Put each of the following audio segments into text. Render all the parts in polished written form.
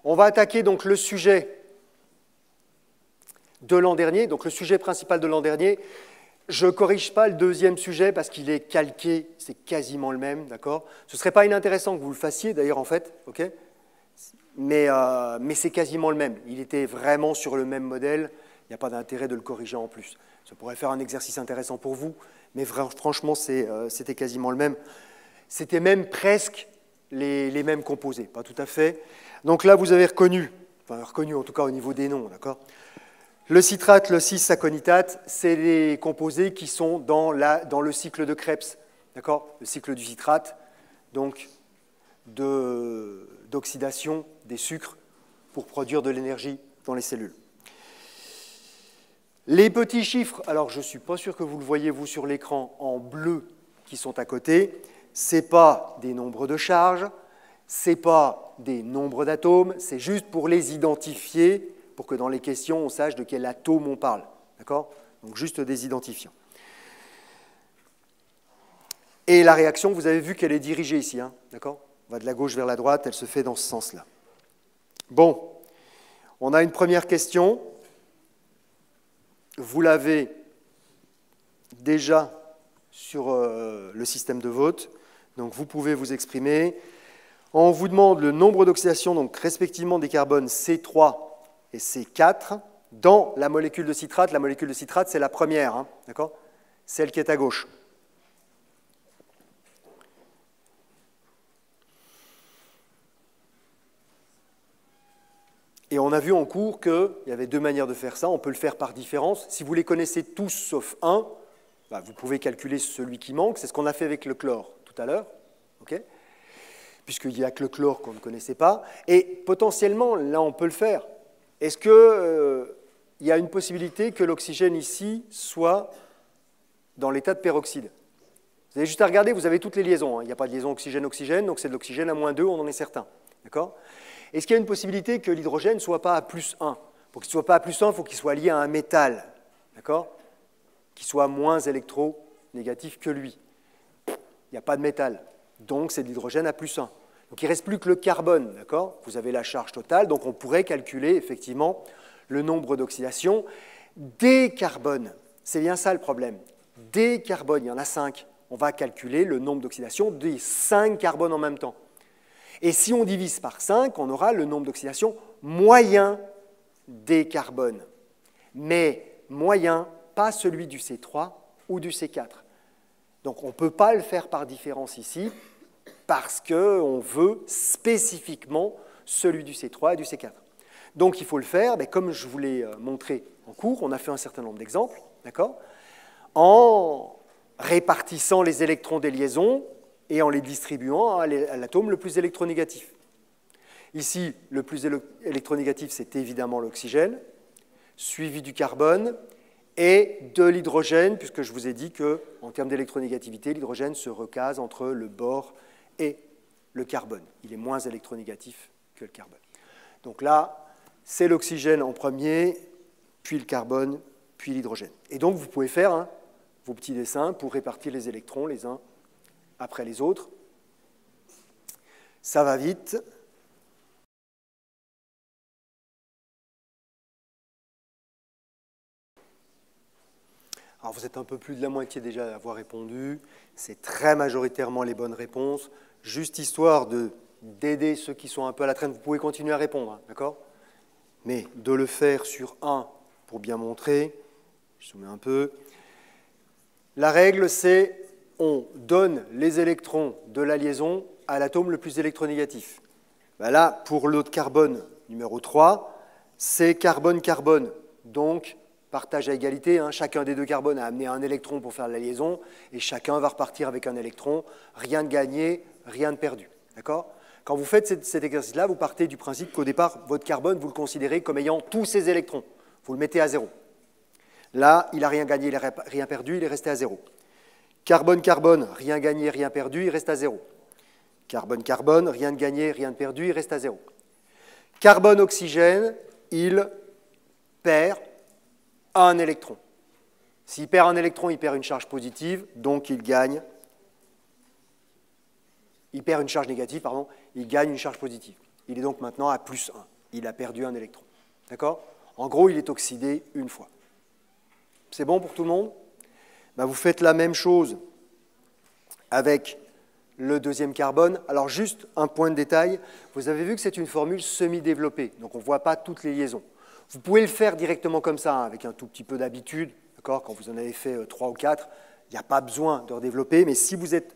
On va attaquer donc le sujet de l'an dernier, donc le sujet principal de l'an dernier. Je ne corrige pas le deuxième sujet parce qu'il est calqué, c'est quasiment le même, d'accord? Ce ne serait pas inintéressant que vous le fassiez d'ailleurs en fait, ok? Mais c'est quasiment le même. Il était vraiment sur le même modèle, il n'y a pas d'intérêt de le corriger en plus. Ça pourrait faire un exercice intéressant pour vous, mais franchement, c'était quasiment le même. C'était même presque les mêmes composés, pas tout à fait. Donc là, vous avez reconnu en tout cas au niveau des noms, d'accord? Le citrate, le 6-aconitate, c'est les composés qui sont dans le cycle de Krebs, d'accord? Le cycle du citrate, donc d'oxydation des sucres pour produire de l'énergie dans les cellules. Les petits chiffres, alors je ne suis pas sûr que vous le voyez, vous, sur l'écran, en bleu, qui sont à côté, ce n'est pas des nombres de charges, ce n'est pas des nombres d'atomes, c'est juste pour les identifier, pour que dans les questions, on sache de quel atome on parle. D'accord? Donc juste des identifiants. Et la réaction, vous avez vu qu'elle est dirigée ici. Hein? D'accord? On va de la gauche vers la droite, elle se fait dans ce sens-là. Bon, on a une première question. Vous l'avez déjà sur le système de vote, donc vous pouvez vous exprimer. On vous demande le nombre d'oxydations, donc respectivement des carbones C3 et C4 dans la molécule de citrate. La molécule de citrate, c'est la première, hein, d'accord? Celle qui est à gauche. Et on a vu en cours qu'il y avait deux manières de faire ça. On peut le faire par différence. Si vous les connaissez tous sauf un, bah, vous pouvez calculer celui qui manque. C'est ce qu'on a fait avec le chlore tout à l'heure, okay? Puisqu'il n'y a que le chlore qu'on ne connaissait pas. Et potentiellement, là, on peut le faire. Est-ce qu'il y a une possibilité que l'oxygène ici soit dans l'état de peroxyde? Vous avez juste à regarder, vous avez toutes les liaisons. Hein. Il n'y a pas de liaison oxygène-oxygène, donc c'est de l'oxygène à -2, on en est certain. D'accord? Est-ce qu'il y a une possibilité que l'hydrogène ne soit pas à +1? Pour qu'il ne soit pas à +1, il faut qu'il soit lié à un métal, d'accord? Qui soit moins électronégatif que lui. Il n'y a pas de métal, donc c'est de l'hydrogène à +1. Donc il ne reste plus que le carbone, d'accord? Vous avez la charge totale, donc on pourrait calculer effectivement le nombre d'oxydations. Des carbones, c'est bien ça le problème. Des carbones, il y en a 5. On va calculer le nombre d'oxydations des 5 carbones en même temps. Et si on divise par 5, on aura le nombre d'oxydation moyen des carbones. Mais moyen, pas celui du C3 ou du C4. Donc on ne peut pas le faire par différence ici, parce qu'on veut spécifiquement celui du C3 et du C4. Donc il faut le faire, mais comme je vous l'ai montré en cours, on a fait un certain nombre d'exemples, d'accord, en répartissant les électrons des liaisons et en les distribuant à l'atome le plus électronégatif. Ici, le plus électronégatif, c'est évidemment l'oxygène, suivi du carbone et de l'hydrogène, puisque je vous ai dit qu'en termes d'électronégativité, l'hydrogène se recase entre le bore et le carbone. Il est moins électronégatif que le carbone. Donc là, c'est l'oxygène en premier, puis le carbone, puis l'hydrogène. Et donc, vous pouvez faire vos petits dessins pour répartir les électrons les uns après les autres. Ça va vite. Alors vous êtes un peu plus de la moitié déjà à avoir répondu. C'est très majoritairement les bonnes réponses. Juste histoire d'aider ceux qui sont un peu à la traîne, vous pouvez continuer à répondre, hein, d'accord? Mais de le faire sur 1 pour bien montrer. Je soumets un peu. La règle, c'est on donne les électrons de la liaison à l'atome le plus électronégatif. Ben là, pour l'autre carbone numéro 3, c'est carbone-carbone. Donc, partage à égalité. Hein, chacun des deux carbones a amené un électron pour faire la liaison et chacun va repartir avec un électron. Rien de gagné, rien de perdu. D'accord ? Quand vous faites cet exercice-là, vous partez du principe qu'au départ, votre carbone, vous le considérez comme ayant tous ses électrons. Vous le mettez à 0. Là, il n'a rien gagné, il n'a rien perdu, il est resté à 0. Carbone-carbone, rien gagné, rien perdu, il reste à 0. Carbone-carbone, rien de gagné, rien de perdu, il reste à 0. Carbone-oxygène, il perd un électron. S'il perd un électron, il perd une charge positive, donc il gagne. Il perd une charge négative, pardon, il gagne une charge positive. il est donc maintenant à +1. Il a perdu un électron. D'accord? En gros, il est oxydé une fois. C'est bon pour tout le monde? Ben, vous faites la même chose avec le deuxième carbone. Alors, juste un point de détail. Vous avez vu que c'est une formule semi-développée, donc on ne voit pas toutes les liaisons. Vous pouvez le faire directement comme ça, hein, avec un tout petit peu d'habitude. D'accord? Quand vous en avez fait 3 ou 4, il n'y a pas besoin de redévelopper. Mais si vous êtes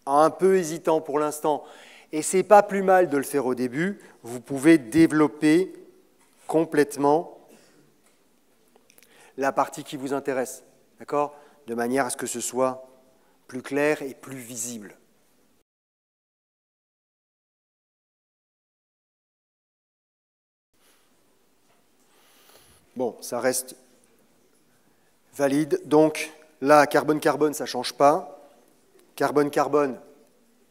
un peu hésitant pour l'instant, et ce n'est pas plus mal de le faire au début, vous pouvez développer complètement la partie qui vous intéresse, d'accord? De manière à ce que ce soit plus clair et plus visible. Bon, ça reste valide. Donc là, carbone-carbone, ça ne change pas. Carbone-carbone,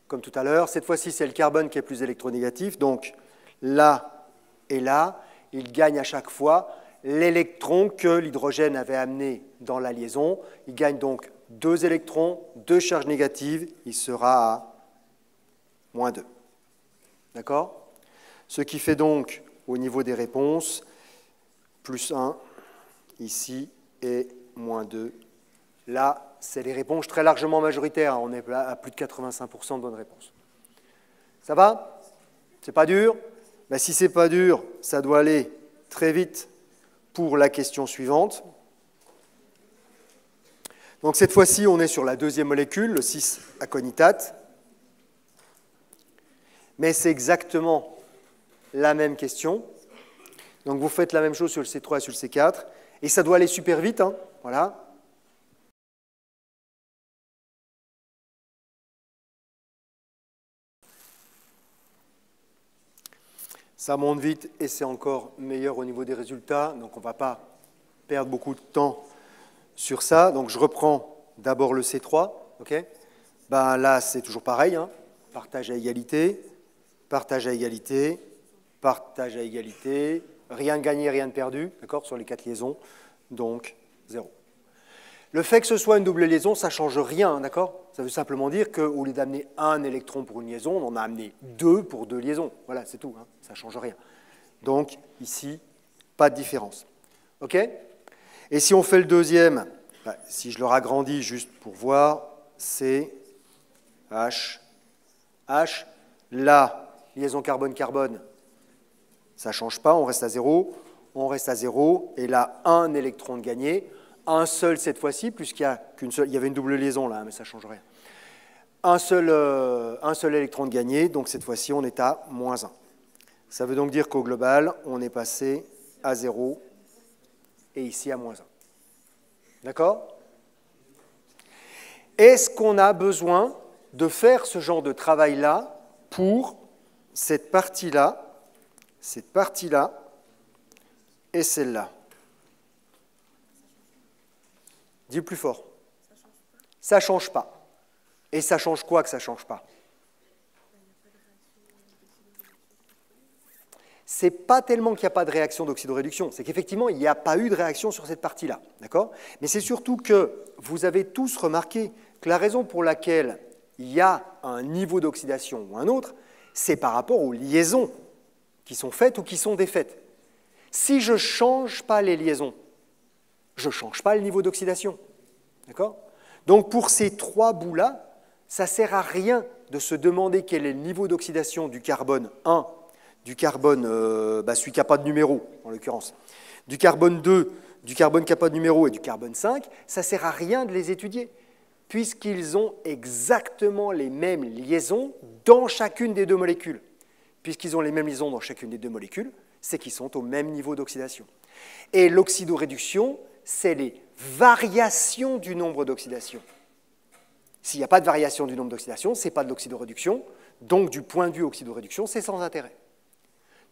comme tout à l'heure. Cette fois-ci, c'est le carbone qui est plus électronégatif. Donc là et là, il gagne à chaque fois l'électron que l'hydrogène avait amené dans la liaison. Il gagne donc 2 électrons, 2 charges négatives. Il sera à -2. D'accord? Ce qui fait donc, au niveau des réponses, +1 ici et -2. Là, c'est les réponses très largement majoritaires. On est à plus de 85% de bonnes réponses. Ça va? C'est pas dur? Ben, si c'est pas dur, ça doit aller très vite pour la question suivante. Donc cette fois-ci, on est sur la deuxième molécule, le 6-aconitate. Mais c'est exactement la même question. Donc vous faites la même chose sur le C3 et sur le C4. Et ça doit aller super vite, hein, voilà. Ça monte vite et c'est encore meilleur au niveau des résultats. Donc on ne va pas perdre beaucoup de temps sur ça. Donc je reprends d'abord le C3. Okay, ben, là, c'est toujours pareil. Hein, partage à égalité, partage à égalité, partage à égalité. Rien de gagné, rien de perdu, d'accord, sur les 4 liaisons, donc 0. Le fait que ce soit une double liaison, ça ne change rien, d'accord? Ça veut simplement dire qu'au lieu d'amener un électron pour une liaison, on en a amené 2 pour 2 liaisons. Voilà, c'est tout, hein, ça ne change rien. Donc, ici, pas de différence. OK? Et si on fait le deuxième, bah, si je le ragrandis juste pour voir, c'est H. H, la liaison carbone-carbone, ça ne change pas, on reste à 0. On reste à 0, et là, un électron de gagné. Un seul cette fois-ci, puisqu'il y a qu'une seule, il y avait une double liaison là, mais ça ne change rien. Un seul électron de gagné, donc cette fois-ci, on est à -1. Ça veut donc dire qu'au global, on est passé à 0 et ici à -1. D'accord? Est-ce qu'on a besoin de faire ce genre de travail-là pour cette partie-là et celle-là? Dis plus fort. Ça ne change pas. Et ça change quoi que ça ne change pas? Ce n'est pas tellement qu'il n'y a pas de réaction d'oxydoréduction, c'est qu'effectivement, il n'y a pas eu de réaction sur cette partie-là. D'accord? Mais c'est surtout que vous avez tous remarqué que la raison pour laquelle il y a un niveau d'oxydation ou un autre, c'est par rapport aux liaisons qui sont faites ou qui sont défaites. Si je ne change pas les liaisons, je ne change pas le niveau d'oxydation. D'accord? Donc pour ces 3 bouts-là, ça ne sert à rien de se demander quel est le niveau d'oxydation du carbone 1, du carbone, celui qui n'a pas de numéro en l'occurrence, du carbone 2, du carbone qui n'a pas de numéro et du carbone 5, ça ne sert à rien de les étudier, puisqu'ils ont exactement les mêmes liaisons dans chacune des 2 molécules. Puisqu'ils ont les mêmes liaisons dans chacune des 2 molécules, c'est qu'ils sont au même niveau d'oxydation. Et l'oxydoréduction, c'est les variations du nombre d'oxydation. S'il n'y a pas de variation du nombre d'oxydation, ce n'est pas de l'oxydoréduction. Donc, du point de vue oxydoréduction, c'est sans intérêt.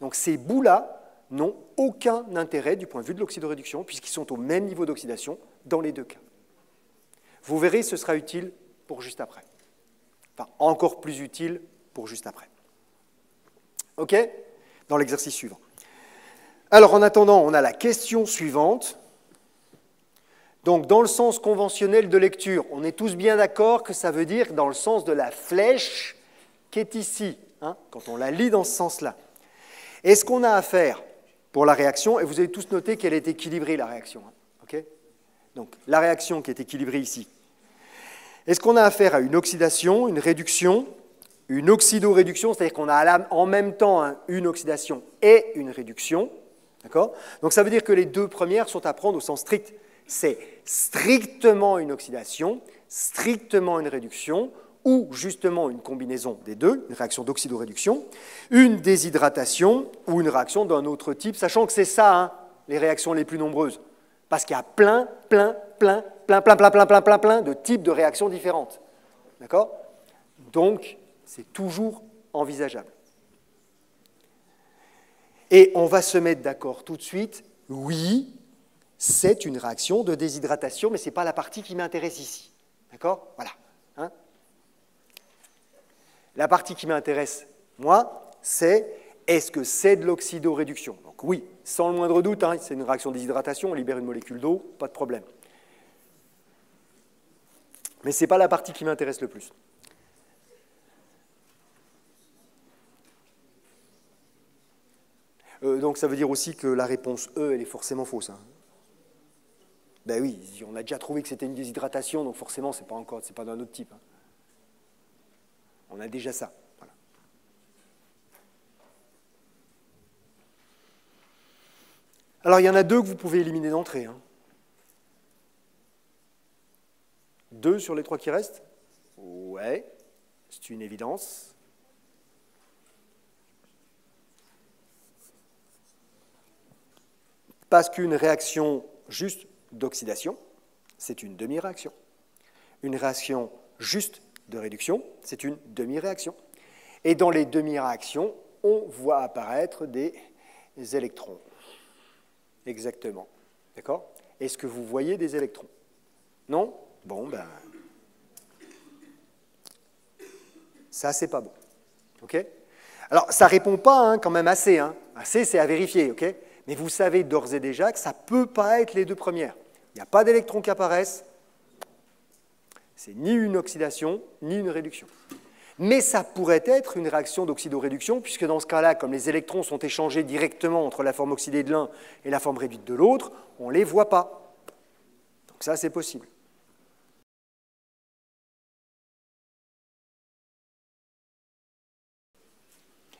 Donc, ces bouts-là n'ont aucun intérêt du point de vue de l'oxydoréduction, puisqu'ils sont au même niveau d'oxydation dans les 2 cas. Vous verrez, ce sera utile pour juste après. Enfin, encore plus utile pour juste après. OK? Dans l'exercice suivant. Alors, en attendant, on a la question suivante. Donc, dans le sens conventionnel de lecture, on est tous bien d'accord que ça veut dire dans le sens de la flèche qui est ici, hein, quand on la lit dans ce sens-là. Et ce qu'on a à faire pour la réaction, et vous avez tous noté qu'elle est équilibrée, la réaction. Okay, donc, la réaction qui est équilibrée ici. Est-ce qu'on a affaire à une oxydation, une réduction, une oxydoréduction, c'est-à-dire qu'on a en même temps une oxydation et une réduction. D'accord ? Donc ça veut dire que les deux premières sont à prendre au sens strict. C'est strictement une oxydation, strictement une réduction, ou justement une combinaison des deux, une réaction d'oxydoréduction, une déshydratation ou une réaction d'un autre type, sachant que c'est ça, les réactions les plus nombreuses. Parce qu'il y a plein de types de réactions différentes. D'accord ? Donc, c'est toujours envisageable. Et on va se mettre d'accord tout de suite, oui, c'est une réaction de déshydratation, mais ce n'est pas la partie qui m'intéresse ici. D'accord ? Voilà. Hein ? La partie qui m'intéresse, moi, c'est est-ce que c'est de l'oxydoréduction ? Donc oui, sans le moindre doute, c'est une réaction de déshydratation, on libère une molécule d'eau, pas de problème. Mais ce n'est pas la partie qui m'intéresse le plus. Donc ça veut dire aussi que la réponse E, elle est forcément fausse. Ben oui, on a déjà trouvé que c'était une déshydratation, donc forcément, c'est pas d'un autre type. On a déjà ça. Voilà. Alors, il y en a deux que vous pouvez éliminer d'entrée. 2 sur les 3 qui restent? Ouais, c'est une évidence. Parce qu'une réaction juste d'oxydation, c'est une demi-réaction. Une réaction juste de réduction, c'est une demi-réaction. Et dans les demi-réactions, on voit apparaître des électrons. Exactement. D'accord? Est-ce que vous voyez des électrons? Non? Bon, ben... ça, c'est pas bon. OK? Alors, ça ne répond pas quand même assez. Assez, c'est à vérifier. OK? Mais vous savez d'ores et déjà que ça ne peut pas être les deux premières. Il n'y a pas d'électrons qui apparaissent. C'est ni une oxydation, ni une réduction. Mais ça pourrait être une réaction d'oxydoréduction, puisque dans ce cas-là, comme les électrons sont échangés directement entre la forme oxydée de l'un et la forme réduite de l'autre, on ne les voit pas. Donc ça, c'est possible.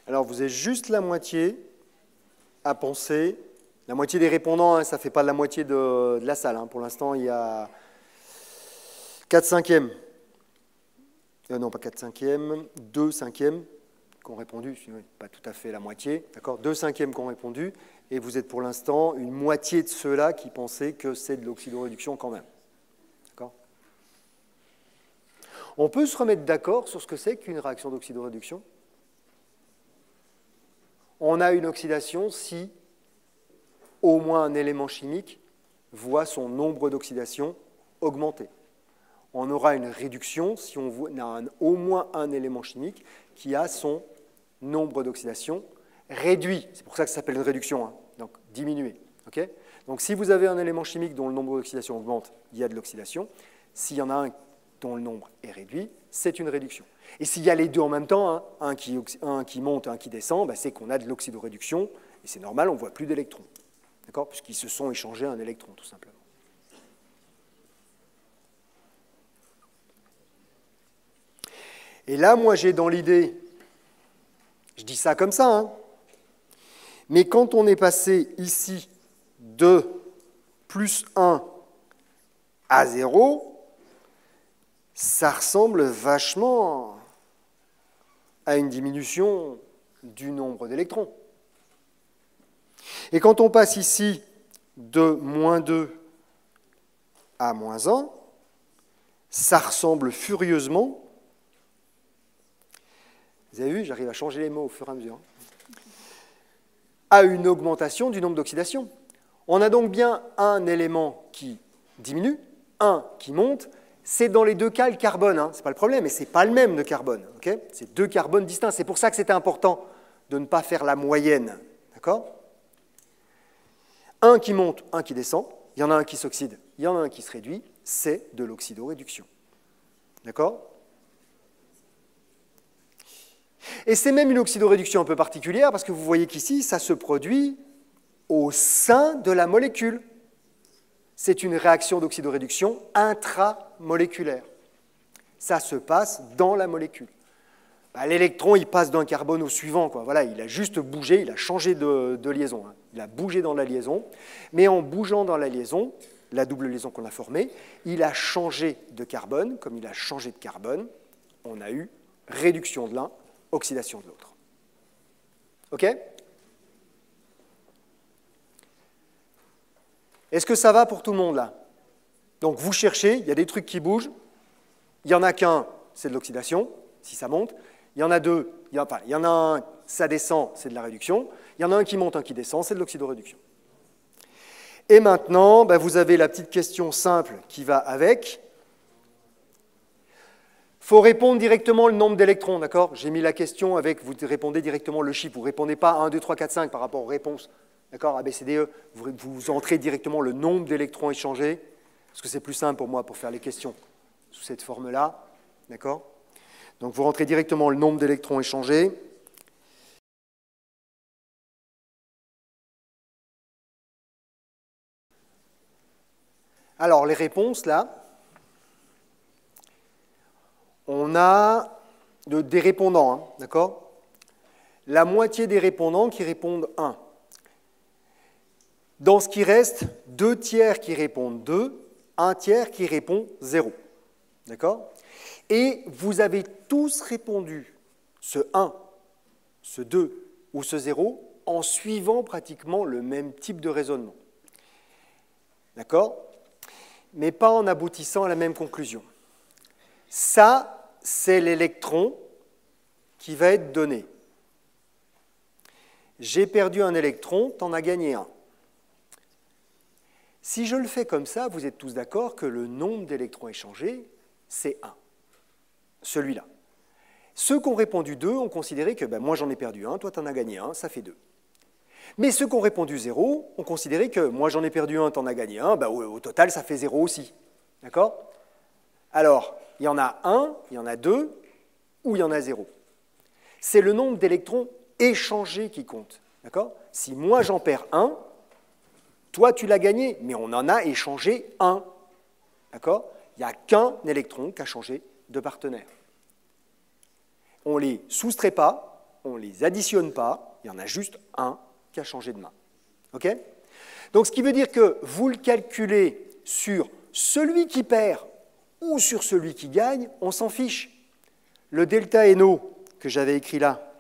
Alors, vous avez juste la moitié à penser. La moitié des répondants, ça ne fait pas la moitié de la salle. Pour l'instant, il y a 4/5. Non, pas 4/5, 2/5 qui ont répondu, pas tout à fait la moitié, d'accord, 2/5 qui ont répondu, et vous êtes pour l'instant une moitié de ceux-là qui pensaient que c'est de l'oxydoréduction quand même. D'accord ? On peut se remettre d'accord sur ce que c'est qu'une réaction d'oxydoréduction. On a une oxydation si au moins un élément chimique voit son nombre d'oxydation augmenter. On aura une réduction si on a au moins un élément chimique qui a son nombre d'oxydation réduit. C'est pour ça que ça s'appelle une réduction, donc diminué. Okay ? Donc si vous avez un élément chimique dont le nombre d'oxydation augmente, il y a de l'oxydation. S'il y en a un dont le nombre est réduit, c'est une réduction. Et s'il y a les deux en même temps, un qui monte, un qui descend, c'est qu'on a de l'oxydoréduction, et c'est normal, on ne voit plus d'électrons. D'accord ? Puisqu'ils se sont échangés un électron, tout simplement. Et là, moi, j'ai dans l'idée, je dis ça comme ça, mais quand on est passé ici de plus 1 à 0, ça ressemble vachement à une diminution du nombre d'électrons. Et quand on passe ici de moins 2 à moins 1, ça ressemble furieusement. Vous avez vu, j'arrive à changer les mots au fur et à mesure. À une augmentation du nombre d'oxydations. On a donc bien un élément qui diminue, un qui monte. C'est dans les deux cas le carbone, ce n'est pas le problème, mais ce n'est pas le même de carbone. Okay ? C'est deux carbones distincts. C'est pour ça que c'était important de ne pas faire la moyenne. D'accord ? Un qui monte, un qui descend. Il y en a un qui s'oxyde, il y en a un qui se réduit. C'est de l'oxydoréduction. D'accord ? Et c'est même une oxydoréduction un peu particulière parce que vous voyez qu'ici, ça se produit au sein de la molécule. C'est une réaction d'oxydoréduction intramoléculaire. Ça se passe dans la molécule. L'électron, il passe d'un carbone au suivant, quoi. Voilà, il a juste bougé, il a changé de liaison. Hein. Il a bougé dans la liaison, mais en bougeant dans la liaison, la double liaison qu'on a formée, il a changé de carbone. Comme il a changé de carbone, on a eu réduction de l'un, oxydation de l'autre. OK? Est-ce que ça va pour tout le monde, là? Donc, vous cherchez, il y a des trucs qui bougent. Il n'y en a qu'un, c'est de l'oxydation, si ça monte. Il y en a deux, il y en a un, ça descend, c'est de la réduction. Il y en a un qui monte, un qui descend, c'est de l'oxydoréduction. Et maintenant, vous avez la petite question simple qui va avec. Il faut répondre directement le nombre d'électrons, d'accord? J'ai mis la question avec, vous répondez directement le chiffre. Vous ne répondez pas 1, 2, 3, 4, 5 par rapport aux réponses. D'accord? A, B, C, D, E. Vous entrez directement le nombre d'électrons échangés, parce que c'est plus simple pour moi pour faire les questions sous cette forme-là. D'accord? Donc vous rentrez directement le nombre d'électrons échangés. Alors les réponses, là, on a des répondants, hein, d'accord? La moitié des répondants qui répondent 1. Dans ce qui reste, 2 tiers qui répondent 2, 1 tiers qui répond 0. D'accord? Et vous avez tous répondu ce 1, ce 2 ou ce 0 en suivant pratiquement le même type de raisonnement. D'accord? Mais pas en aboutissant à la même conclusion. Ça, c'est l'électron qui va être donné. J'ai perdu un électron, t'en as gagné un. Si je le fais comme ça, vous êtes tous d'accord que le nombre d'électrons échangés, c'est 1. Celui-là. Ceux qui ont répondu 2 ont considéré que moi j'en ai perdu un, toi t'en as gagné un, ça fait 2. Mais ceux qui ont répondu 0 ont considéré que moi j'en ai perdu un, t'en as gagné un, au total ça fait 0 aussi. D'accord? Alors, il y en a 1, il y en a 2, ou il y en a 0. C'est le nombre d'électrons échangés qui compte. D'accord? Si moi j'en perds 1, toi tu l'as gagné, mais on en a échangé 1. D'accord? Il n'y a qu'un électron qui a changé de partenaire. On ne les soustrait pas, on ne les additionne pas, il y en a juste un qui a changé de main. OK? Donc ce qui veut dire que vous le calculez sur celui qui perd ou sur celui qui gagne, on s'en fiche. Le delta NO que j'avais écrit là,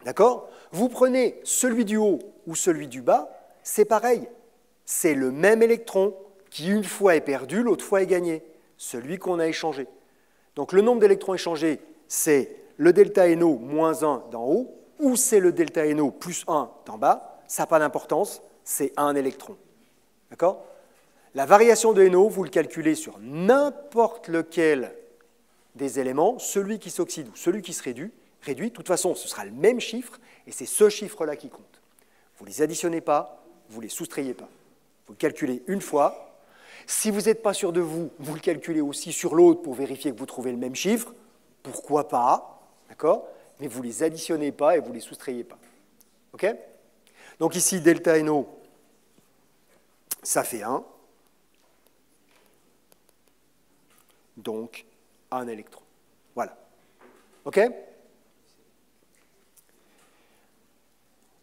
d'accord? Vous prenez celui du haut ou celui du bas, c'est pareil. C'est le même électron qui une fois est perdu, l'autre fois est gagné, celui qu'on a échangé. Donc le nombre d'électrons échangés, c'est le delta NO moins 1 d'en haut, ou c'est le delta NO plus 1 d'en bas, ça n'a pas d'importance, c'est un électron. D'accord? La variation de NO, vous le calculez sur n'importe lequel des éléments, celui qui s'oxyde ou celui qui se réduit, de toute façon, ce sera le même chiffre, et c'est ce chiffre-là qui compte. Vous ne les additionnez pas, vous ne les soustrayez pas. Vous le calculez une fois. Si vous n'êtes pas sûr de vous, vous le calculez aussi sur l'autre pour vérifier que vous trouvez le même chiffre. Pourquoi pas, d'accord? Mais vous ne les additionnez pas et vous ne les soustrayez pas. OK? Donc ici, delta NO, ça fait 1. Donc, un électron. Voilà. OK?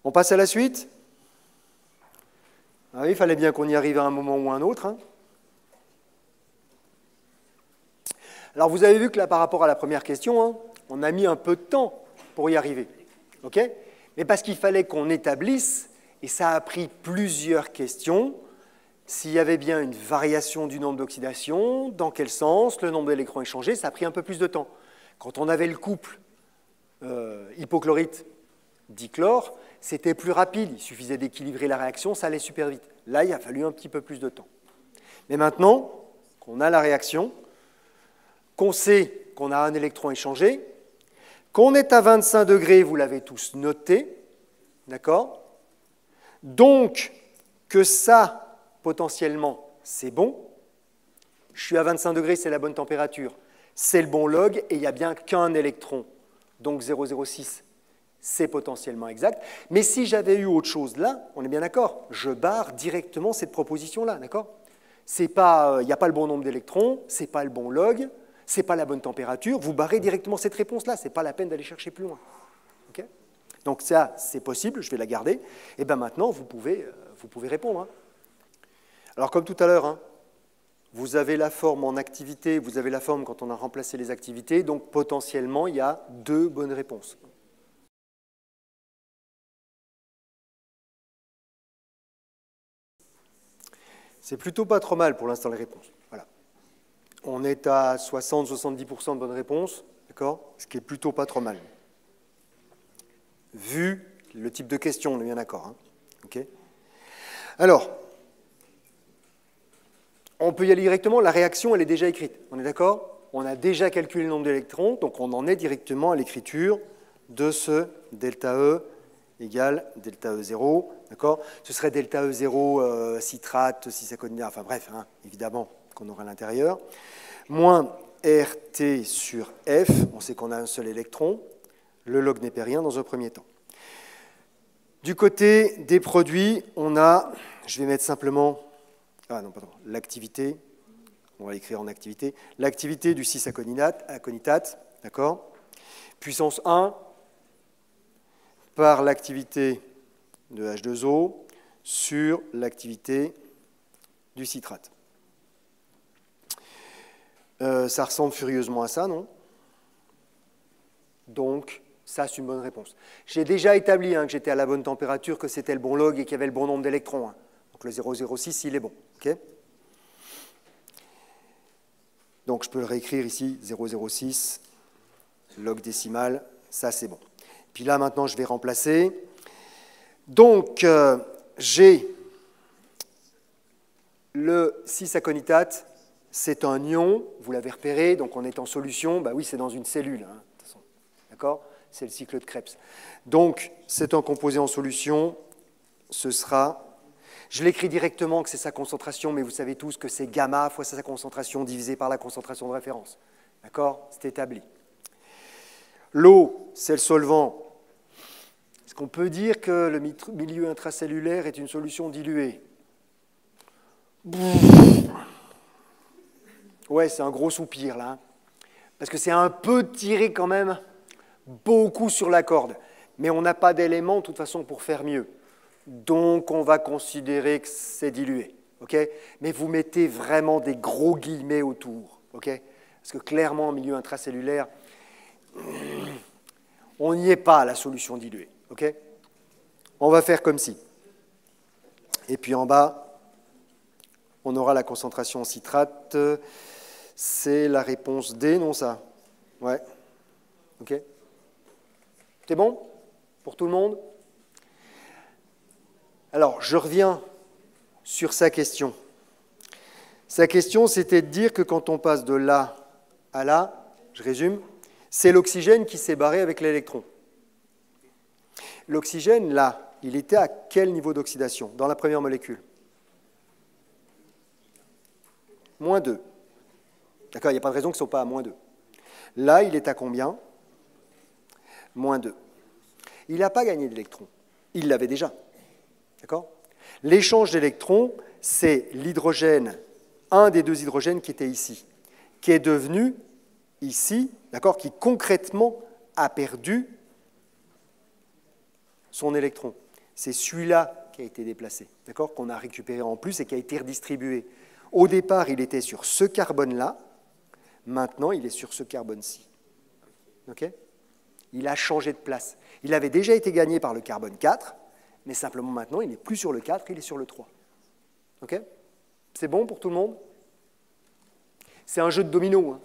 On passe à la suite? Ah oui, il fallait bien qu'on y arrive à un moment ou à un autre. Hein. Alors, vous avez vu que là, par rapport à la première question, hein, on a mis un peu de temps pour y arriver. OK? Mais parce qu'il fallait qu'on établisse, et ça a pris plusieurs questions, s'il y avait bien une variation du nombre d'oxydation, dans quel sens, le nombre d'électrons échangés, ça a pris un peu plus de temps. Quand on avait le couple hypochlorite-dichlore, c'était plus rapide, il suffisait d'équilibrer la réaction, ça allait super vite. Là, il a fallu un petit peu plus de temps. Mais maintenant qu'on a la réaction, qu'on sait qu'on a un électron échangé, qu'on est à 25 degrés, vous l'avez tous noté, d'accord? Donc, que ça, potentiellement, c'est bon. Je suis à 25 degrés, c'est la bonne température. C'est le bon log, et il n'y a bien qu'un électron Donc 0,06, c'est potentiellement exact. Mais si j'avais eu autre chose là, on est bien d'accord, je barre directement cette proposition-là, d'accord? Il n'y a pas le bon nombre d'électrons, ce n'est pas le bon log, ce n'est pas la bonne température, vous barrez directement cette réponse-là, ce n'est pas la peine d'aller chercher plus loin. Okay? Donc ça, c'est possible, je vais la garder. Et bien maintenant, vous pouvez répondre. Hein. Alors comme tout à l'heure, hein, vous avez la forme en activité, vous avez la forme quand on a remplacé les activités, donc potentiellement, il y a 2 bonnes réponses. C'est plutôt pas trop mal pour l'instant les réponses. Voilà. On est à 60-70% de bonnes réponses, d'accord? Ce qui est plutôt pas trop mal. Vu le type de question, on est bien d'accord. Hein, okay. Alors, on peut y aller directement. La réaction, elle est déjà écrite. On est d'accord? On a déjà calculé le nombre d'électrons, donc on en est directement à l'écriture de ce delta E égale delta E0. D'accord? Ce serait delta E0 citrate, cisaconidate, enfin bref, hein, évidemment, qu'on aura à l'intérieur. Moins RT sur F, on sait qu'on a un seul électron. Le log népérien dans un premier temps. Du côté des produits, on a, je vais mettre simplement, l'activité, on va l'écrire en activité, l'activité du cis-aconitate, d'accord, puissance 1 par l'activité de H2O sur l'activité du citrate. Ça ressemble furieusement à ça, non? Donc, ça, c'est une bonne réponse. J'ai déjà établi hein, que j'étais à la bonne température, que c'était le bon log et qu'il y avait le bon nombre d'électrons. Hein. Donc, le 0,06, il est bon. Okay, donc, je peux le réécrire ici, 0,06, log décimal, ça, c'est bon. Puis là, maintenant, je vais remplacer. Donc, j'ai le cis-aconitate, c'est un ion, vous l'avez repéré, donc on est en solution, bah oui, c'est dans une cellule, hein, de toute façon. D'accord? C'est le cycle de Krebs. Donc, c'est un composé en solution, ce sera... Je l'écris directement que c'est sa concentration, mais vous savez tous que c'est gamma fois sa concentration divisé par la concentration de référence. D'accord? C'est établi. L'eau, c'est le solvant. Est-ce qu'on peut dire que le milieu intracellulaire est une solution diluée? Ouais, c'est un gros soupir, là. Parce que c'est un peu tiré quand même beaucoup sur la corde. Mais on n'a pas d'éléments, de toute façon, pour faire mieux. Donc, on va considérer que c'est dilué. Okay? Mais vous mettez vraiment des gros guillemets autour. Okay? Parce que clairement, en milieu intracellulaire, on n'y est pas à la solution diluée. Okay? On va faire comme ci. Et puis en bas, on aura la concentration en citrate. C'est la réponse D, non ça? Ouais. OK. C'est bon pour tout le monde? Alors, je reviens sur sa question. Sa question, c'était de dire que quand on passe de là à là, je résume, c'est l'oxygène qui s'est barré avec l'électron. L'oxygène, là, il était à quel niveau d'oxydation dans la première molécule? -2. D'accord, il n'y a pas de raison que ce ne soit pas à -2. Là, il est à combien? -2. Il n'a pas gagné d'électrons. Il l'avait déjà. D'accord? L'échange d'électrons, c'est l'hydrogène, un des 2 hydrogènes qui était ici, qui est devenu ici, d'accord, qui concrètement a perdu son électron. C'est celui-là qui a été déplacé, d'accord, qu'on a récupéré en plus et qui a été redistribué. Au départ, il était sur ce carbone-là, maintenant, il est sur ce carbone-ci. Okay? Il a changé de place. Il avait déjà été gagné par le carbone 4, mais simplement maintenant, il n'est plus sur le 4, il est sur le 3. Okay? C'est bon pour tout le monde? C'est un jeu de domino. Hein.